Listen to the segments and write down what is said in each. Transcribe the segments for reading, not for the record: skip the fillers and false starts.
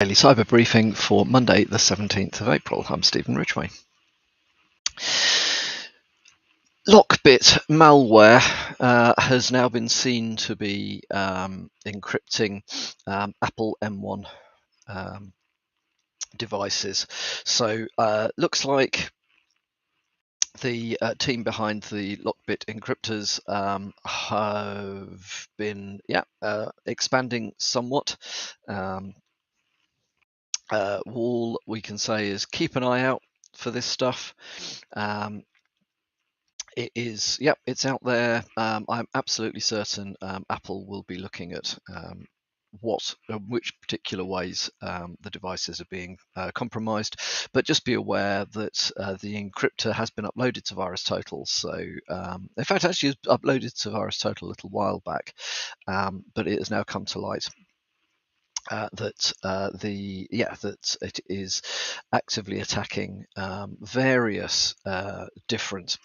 Daily Cyber Briefing for Monday, the 17th of April. I'm Stephen Ridgway. Lockbit malware has now been seen to be encrypting Apple M1 devices. So looks like the team behind the Lockbit encryptors have been expanding somewhat. All we can say is keep an eye out for this stuff. It is, it's out there. I'm absolutely certain Apple will be looking at which particular ways the devices are being compromised, but just be aware that the encryptor has been uploaded to VirusTotal. So, in fact, actually, it was uploaded to VirusTotal a little while back, but it has now come to light. That it is actively attacking various different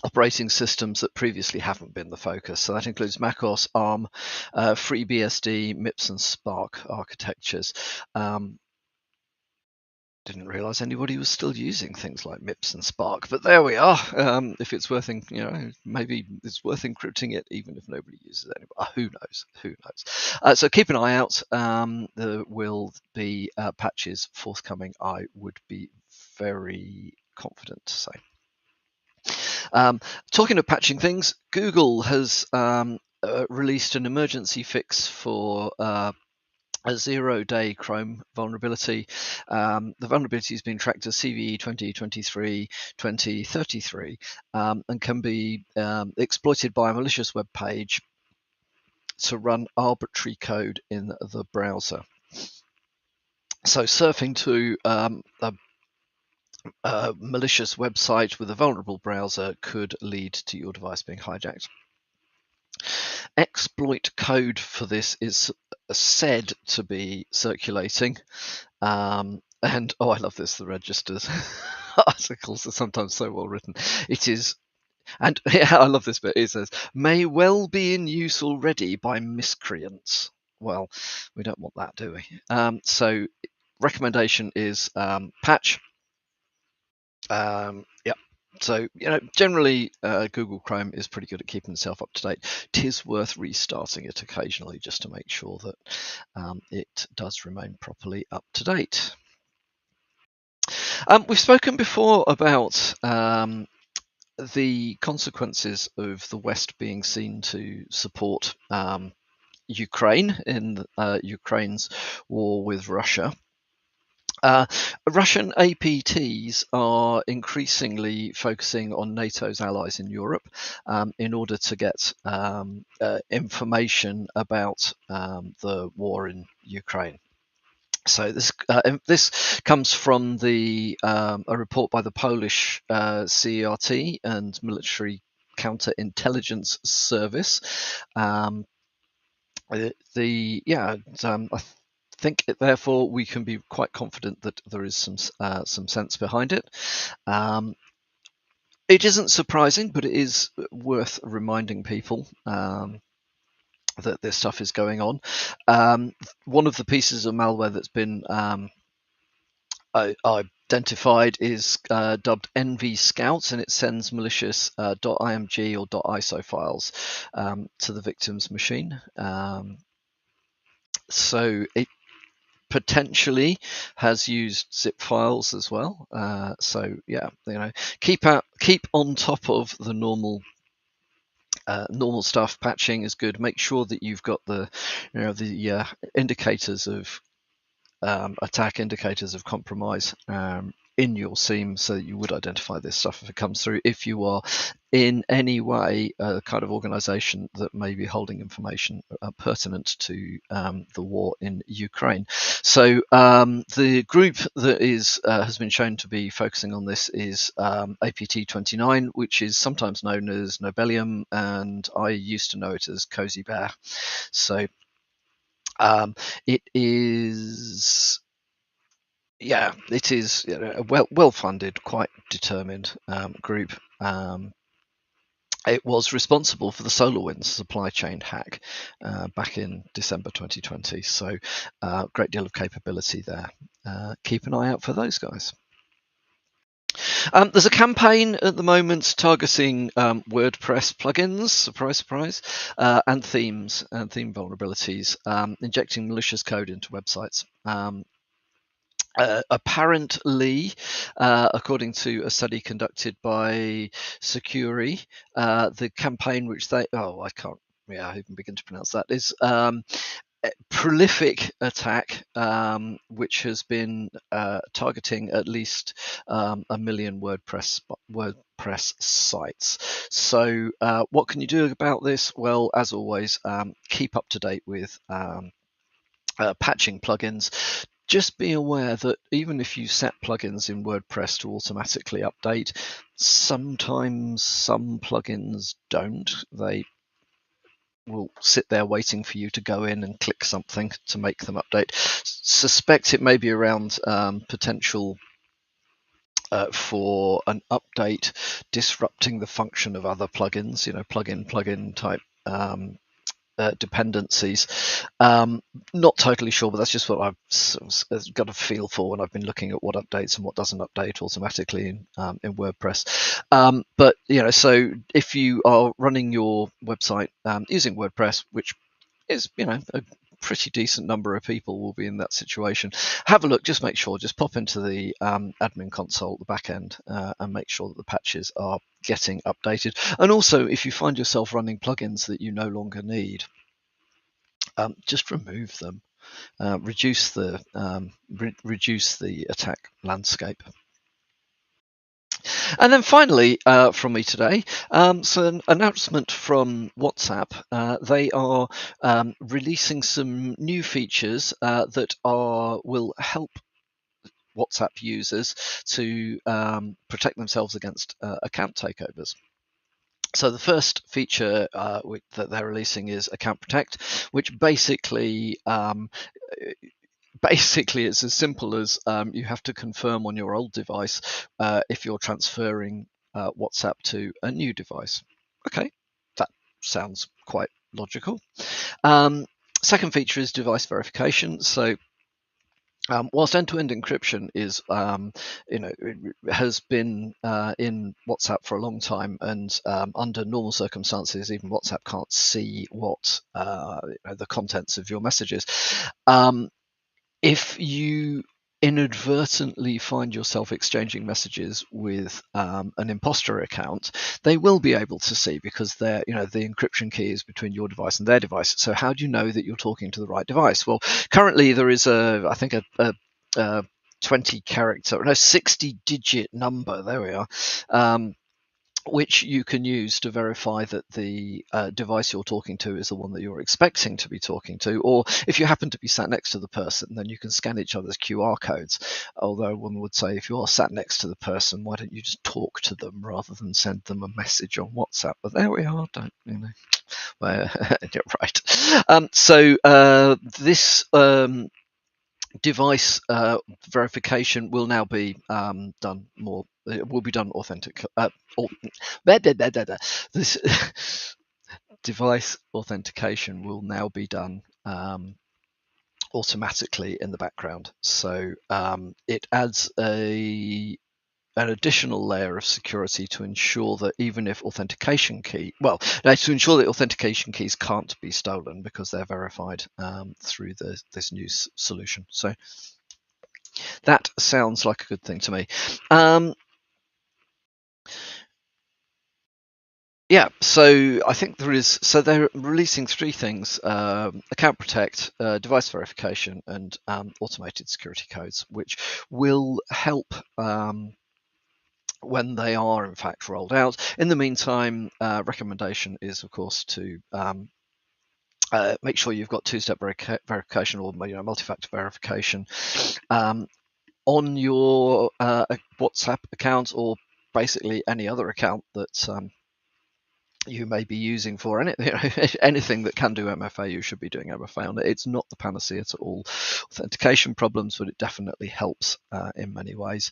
operating systems that previously haven't been the focus. So that includes macOS, ARM, FreeBSD, MIPS, and Spark architectures. Didn't realize anybody was still using things like MIPS and Spark, but there we are. If it's worth, maybe it's worth encrypting it, even if nobody uses it anymore. Who knows? Who knows? So keep an eye out. There will be patches forthcoming. I would be very confident to say. Talking of patching things, Google has released an emergency fix for a 0-day Chrome vulnerability. The vulnerability has been tracked as CVE 2023-2033 and can be exploited by a malicious web page to run arbitrary code in the browser. So surfing to a malicious website with a vulnerable browser could lead to your device being hijacked. Exploit code for this is said to be circulating. And I love this, the registers articles are sometimes so well written. It is, and I love this bit, it says, may well be in use already by miscreants. Well, we don't want that, do we? So recommendation is patch. So, generally Google Chrome is pretty good at keeping itself up to date. Tis worth restarting it occasionally just to make sure that it does remain properly up to date. We've spoken before about the consequences of the West being seen to support Ukraine in Ukraine's war with Russia. Russian APTs are increasingly focusing on NATO's allies in Europe in order to get information about the war in Ukraine. So this comes from a report by the Polish CERT and Military Counterintelligence Service. I think therefore we can be quite confident that there is some sense behind it. It isn't surprising, but it is worth reminding people that this stuff is going on. One of the pieces of malware that's been identified is dubbed NV Scouts, and it sends malicious .img or .iso files to the victim's machine. So it potentially has used zip files as well. So keep on top of the normal stuff. Patching is good. Make sure that you've got the indicators of attack, indicators of compromise in your SIEM, so that you would identify this stuff if it comes through. If you are in any way a kind of organization that may be holding information pertinent to the war in Ukraine. So the group that has been shown to be focusing on this is APT29, which is sometimes known as Nobelium, and I used to know it as Cozy Bear. So it is a well-funded, quite determined group. it was responsible for the SolarWinds supply chain hack back in December 2020. So, great deal of capability there. Keep an eye out for those guys. There's a campaign at the moment targeting WordPress plugins, surprise, surprise, and themes and theme vulnerabilities, injecting malicious code into websites. Apparently, according to a study conducted by Sucuri, the campaign which I even begin to pronounce that, is a prolific attack which has been targeting at least 1 million WordPress sites. So what can you do about this? Well, as always, keep up to date with patching plugins. Just be aware that even if you set plugins in WordPress to automatically update, sometimes some plugins don't. They will sit there waiting for you to go in and click something to make them update. Suspect it may be around potential for an update disrupting the function of other plugins, plugin type dependencies. Not totally sure, but that's just what I've got a feel for when I've been looking at what updates and what doesn't update automatically in WordPress. But so if you are running your website using WordPress, which is a pretty decent number of people will be in that situation, have a look. Just make sure, just pop into the admin console at the back end and make sure that the patches are getting updated. And also, if you find yourself running plugins that you no longer need, just remove them. Reduce the attack landscape. And then finally, from me today, so an announcement from WhatsApp. They are releasing some new features that will help WhatsApp users to protect themselves against account takeovers. So the first feature that they're releasing is Account Protect, which basically it's as simple as you have to confirm on your old device if you're transferring WhatsApp to a new device. Okay, that sounds quite logical. Second feature is device verification. So whilst end-to-end encryption is, has been in WhatsApp for a long time, and under normal circumstances, even WhatsApp can't see what the contents of your messages. If you inadvertently find yourself exchanging messages with an imposter account, they will be able to see, because the encryption key is between your device and their device. So how do you know that you're talking to the right device? Well, currently there is a 60-digit number. There we are. Which you can use to verify that the device you're talking to is the one that you're expecting to be talking to. Or if you happen to be sat next to the person, then you can scan each other's QR codes. Although one would say, if you are sat next to the person, why don't you just talk to them rather than send them a message on WhatsApp? But there we are, well, you're right. So this device verification will now be done more. It will be done this device authentication will now be done automatically in the background. So it adds an additional layer of security to ensure that even if authentication keys can't be stolen, because they're verified through this new solution. So that sounds like a good thing to me. Yeah, so I think they're releasing three things: Account Protect, device verification, and automated security codes, which will help when they are in fact rolled out. In the meantime, recommendation is, of course, to make sure you've got two-step verification or multi-factor verification on your WhatsApp account, or basically any other account that you may be using for anything that can do MFA. You should be doing MFA on it. It's not the panacea to all authentication problems, but it definitely helps in many ways.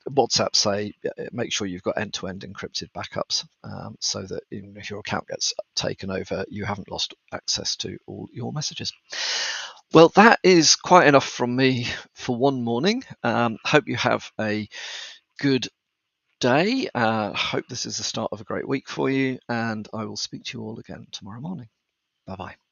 WhatsApp say make sure you've got end-to-end encrypted backups, so that even if your account gets taken over, you haven't lost access to all your messages. Well, that is quite enough from me for one morning. Hope you have a good day. Hope this is the start of a great week for you, and I will speak to you all again tomorrow morning. Bye bye.